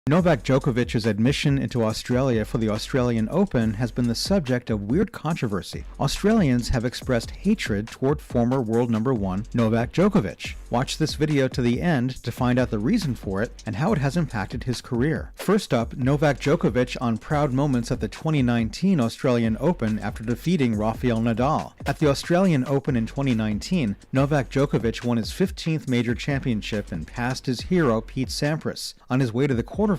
Novak Djokovic's admission into Australia for the Australian Open has been the subject of weird controversy. Australians have expressed hatred toward former world number one Novak Djokovic. Watch this video to the end to find out the reason for it and how it has impacted his career. First up, Novak Djokovic on proud moments at the 2019 Australian Open after defeating Rafael Nadal. At the Australian Open in 2019, Novak Djokovic won his 15th major championship and passed his hero Pete Sampras. On his way to the quarterfinals,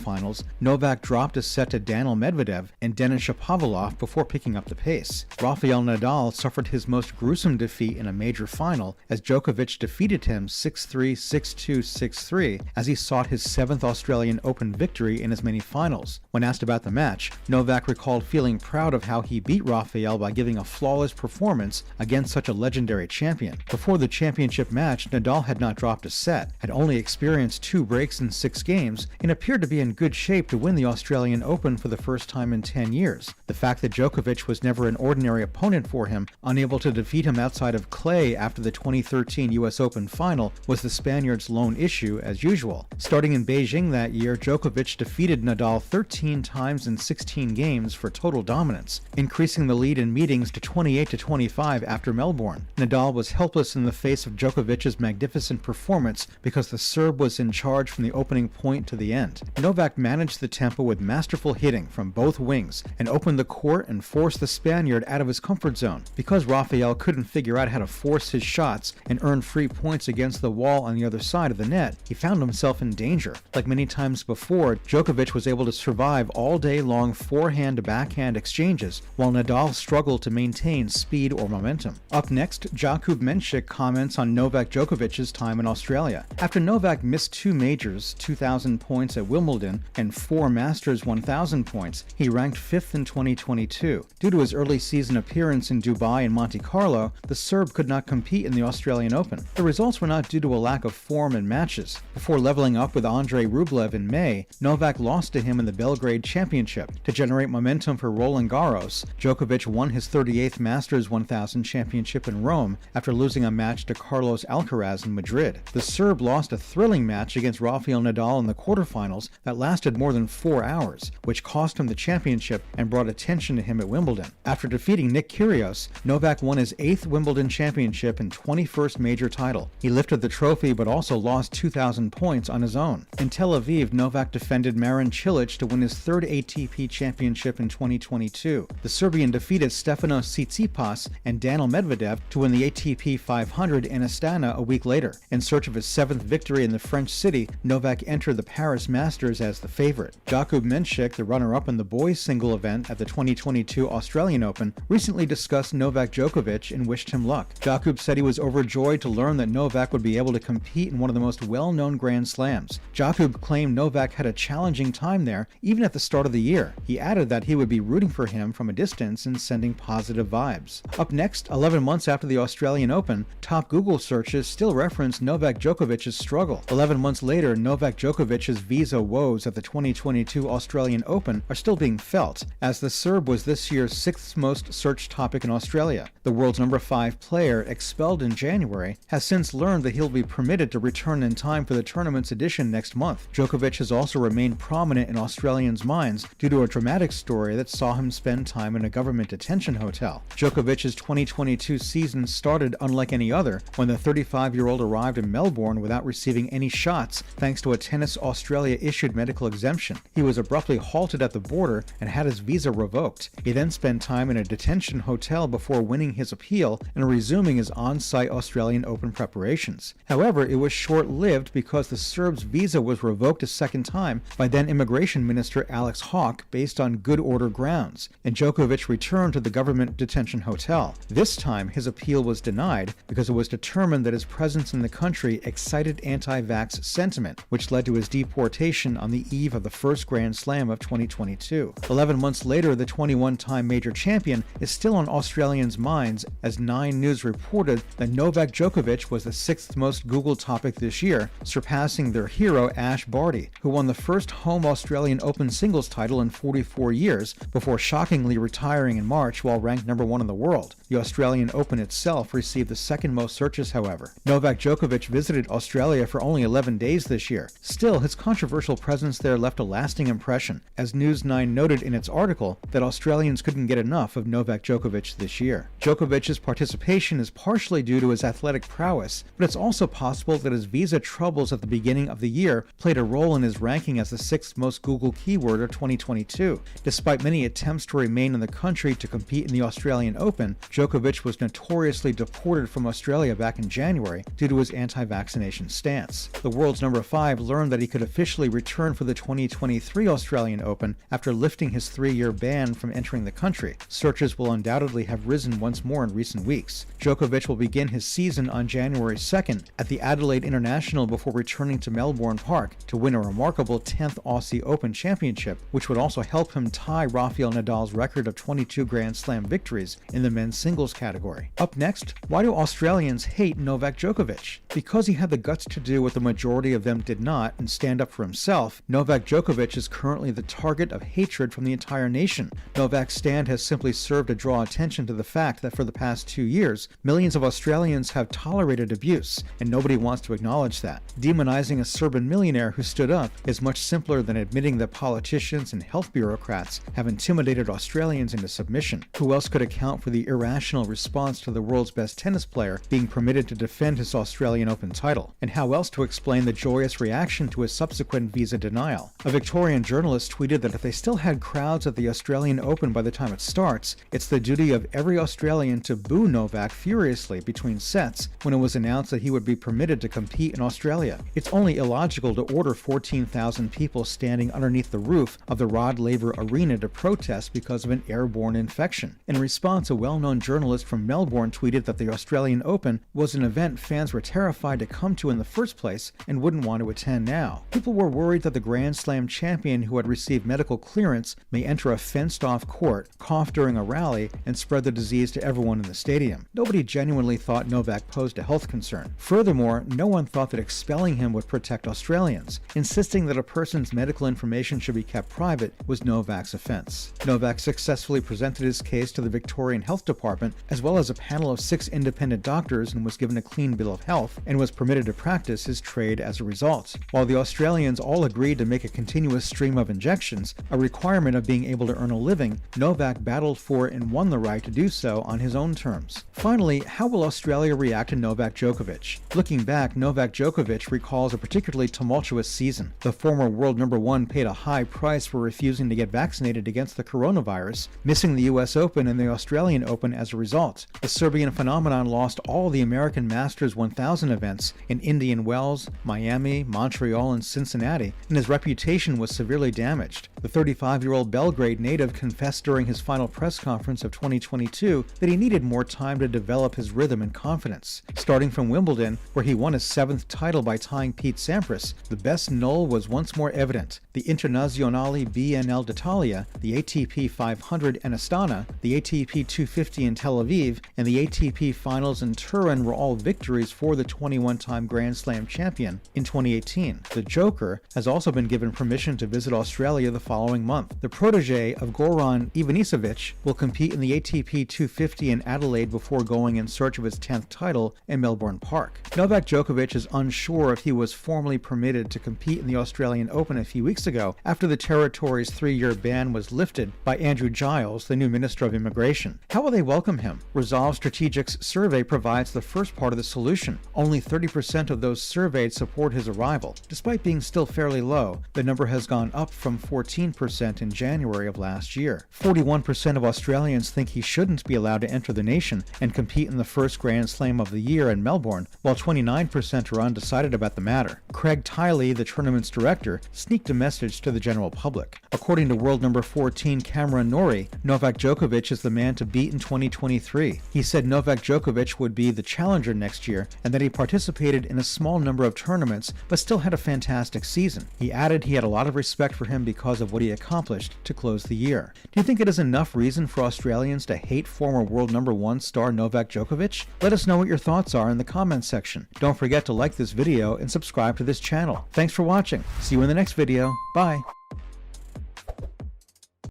Novak dropped a set to Daniil Medvedev and Denis Shapovalov before picking up the pace. Rafael Nadal suffered his most gruesome defeat in a major final as Djokovic defeated him 6-3, 6-2, 6-3 as he sought his 7th Australian Open victory in as many finals. When asked about the match, Novak recalled feeling proud of how he beat Rafael by giving a flawless performance against such a legendary champion. Before the championship match, Nadal had not dropped a set, had only experienced 2 breaks in 6 games, and appeared to be in good shape to win the Australian Open for the first time in 10 years. The fact that Djokovic was never an ordinary opponent for him, unable to defeat him outside of clay after the 2013 US Open final, was the Spaniard's lone issue as usual. Starting in Beijing that year, Djokovic defeated Nadal 13 times in 16 games for total dominance, increasing the lead in meetings to 28-25 after Melbourne. Nadal was helpless in the face of Djokovic's magnificent performance because the Serb was in charge from the opening point to the end. Novak managed the tempo with masterful hitting from both wings and opened the court and forced the Spaniard out of his comfort zone. Because Rafael couldn't figure out how to force his shots and earn free points against the wall on the other side of the net, he found himself in danger. Like many times before, Djokovic was able to survive all day long forehand-to-backhand exchanges, while Nadal struggled to maintain speed or momentum. Up next, Jakub Menšik comments on Novak Djokovic's time in Australia. After Novak missed 2 majors, 2,000 points at Wimbledon and 4 Masters 1,000 points, he ranked 5th in 2022. Due to his early season appearance in Dubai and Monte Carlo, the Serb could not compete in the Australian Open. The results were not due to a lack of form in matches. Before leveling up with Andrei Rublev in May, Novak lost to him in the Belgrade Championship. To generate momentum for Roland Garros, Djokovic won his 38th Masters 1000 championship in Rome after losing a match to Carlos Alcaraz in Madrid. The Serb lost a thrilling match against Rafael Nadal in the quarterfinals that lasted more than 4 hours, which cost him the championship and brought attention to him at Wimbledon. After defeating Nick Kyrgios, Novak won his 8th Wimbledon championship and 21st major title. He lifted the trophy but also lost 2,000 points on his own. In Tel Aviv, Novak defended Marin Cilic to win his 3rd ATP championship in 2022. The Serbian defeated Stefanos Tsitsipas and Daniil Medvedev to win the ATP 500 in Astana a week later. In search of his 7th victory in the French city, Novak entered the Paris Masters as the favorite. Jakub Menšik, the runner-up in the boys' single event at the 2022 Australian Open, recently discussed Novak Djokovic and wished him luck. Jakub said he was overjoyed to learn that Novak would be able to compete in one of the most well-known Grand Slams. Jakub claimed Novak had a challenging time there, even at the start of the year. He added that he would be rooting for him from a distance and sending positive vibes. Up next, 11 months after the Australian Open, top Google searches still reference Novak Djokovic's struggle. 11 months later, Novak Djokovic's visa woes at the 2022 Australian Open are still being felt, as the Serb was this year's 6th most searched topic in Australia. The world's number 5 player, expelled in January, has since learned that he'll be permitted to return in time for the tournament's edition next month. Djokovic has also remained prominent in Australians' minds due to a dramatic story that saw him spend time in a government detention hotel. Djokovic's 2022 season started unlike any other when the 35-year-old arrived in Melbourne without receiving any shots thanks to a Tennis Australia issued medical exemption. He was abruptly halted at the border and had his visa revoked. He then spent time in a detention hotel before winning his appeal and resuming his on-site Australian Open preparations. However, it was short-lived because the Serb's visa was revoked a second time by then Immigration Minister Alex Hawke based on good order grounds, and Djokovic returned to the government detention hotel. This time, his appeal was denied because it was determined that his presence in the country excited anti-vax sentiment, which led to his deportation on the eve of the first Grand Slam of 2022. 11 months later, the 21-time major champion is still on Australians' minds as 9 News reported that Novak Djokovic was the 6th most Googled topic this year, surpassing their hero Ash Barty, who won the first home Australian Open singles title in 44 years before shockingly retiring in March while ranked number 1 in the world. The Australian Open itself received the 2nd most searches, however. Novak Djokovic visited Australia for only 11 days this year. Still, his controversial presence presence there left a lasting impression, as News 9 noted in its article that Australians couldn't get enough of Novak Djokovic this year. Djokovic's participation is partially due to his athletic prowess, but it's also possible that his visa troubles at the beginning of the year played a role in his ranking as the 6th most Googled keyword of 2022. Despite many attempts to remain in the country to compete in the Australian Open, Djokovic was notoriously deported from Australia back in January due to his anti-vaccination stance. The world's number 5 learned that he could officially return for the 2023 Australian Open after lifting his 3-year ban from entering the country. Searches will undoubtedly have risen once more in recent weeks. Djokovic will begin his season on January 2nd at the Adelaide International before returning to Melbourne Park to win a remarkable 10th Aussie Open Championship, which would also help him tie Rafael Nadal's record of 22 Grand Slam victories in the men's singles category. Up next, why do Australians hate Novak Djokovic? Because he had the guts to do what the majority of them did not and stand up for himself, Novak Djokovic is currently the target of hatred from the entire nation. Novak's stand has simply served to draw attention to the fact that for the past 2 years, millions of Australians have tolerated abuse, and nobody wants to acknowledge that. Demonizing a Serbian millionaire who stood up is much simpler than admitting that politicians and health bureaucrats have intimidated Australians into submission. Who else could account for the irrational response to the world's best tennis player being permitted to defend his Australian Open title? And how else to explain the joyous reaction to his subsequent visa denial? A Victorian journalist tweeted that if they still had crowds at the Australian Open by the time it starts, it's the duty of every Australian to boo Novak furiously between sets when it was announced that he would be permitted to compete in Australia. It's only illogical to order 14,000 people standing underneath the roof of the Rod Laver Arena to protest because of an airborne infection. In response, a well-known journalist from Melbourne tweeted that the Australian Open was an event fans were terrified to come to in the first place and wouldn't want to attend now. People were worried that the Grand Slam champion who had received medical clearance may enter a fenced-off court, cough during a rally, and spread the disease to everyone in the stadium. Nobody genuinely thought Novak posed a health concern. Furthermore, no one thought that expelling him would protect Australians. Insisting that a person's medical information should be kept private was Novak's offense. Novak successfully presented his case to the Victorian Health Department as well as a panel of 6 independent doctors and was given a clean bill of health and was permitted to practice his trade as a result. While the Australians all agreed to make a continuous stream of injections a requirement of being able to earn a living, Novak battled for and won the right to do so on his own terms. Finally, how will Australia react to Novak Djokovic? Looking back, Novak Djokovic recalls a particularly tumultuous season. The former world number 1 paid a high price for refusing to get vaccinated against the coronavirus, missing the US Open and the Australian Open as a result. The Serbian phenomenon lost all the American Masters 1000 events in Indian Wells, Miami, Montreal, and Cincinnati, and his reputation was severely damaged. The 35-year-old Belgrade native confessed during his final press conference of 2022 that he needed more time to develop his rhythm and confidence. Starting from Wimbledon, where he won his 7th title by tying Pete Sampras, the best null was once more evident. The Internazionale BNL d'Italia, the ATP 500 in Astana, the ATP 250 in Tel Aviv, and the ATP Finals in Turin were all victories for the 21-time Grand Slam champion in 2018. The Joker has also been given permission to visit Australia the following month. The protege of Goran Ivanisevic will compete in the ATP 250 in Adelaide before going in search of his 10th title in Melbourne Park. Novak Djokovic is unsure if he was formally permitted to compete in the Australian Open a few weeks ago after the territory's 3-year ban was lifted by Andrew Giles, the new Minister of Immigration. How will they welcome him? Resolve Strategic's survey provides the first part of the solution. Only 30% of those surveyed support his arrival. Despite being still fairly low, the number has gone up from 14% in January of last year. 41% of Australians think he shouldn't be allowed to enter the nation and compete in the first Grand Slam of the year in Melbourne, while 29% are undecided about the matter. Craig Tiley, the tournament's director, sneaked a message to the general public. According to world number 14 Cameron Norrie, Novak Djokovic is the man to beat in 2023. He said Novak Djokovic would be the challenger next year and that he participated in a small number of tournaments but still had a fantastic season. He added he had a lot of respect for him because of what he accomplished to close the year. Do you think it is enough reason for Australians to hate former world number 1 star Novak Djokovic? Let us know what your thoughts are in the comments section. Don't forget to like this video and subscribe to this channel. Thanks for watching. See you in the next video. Bye.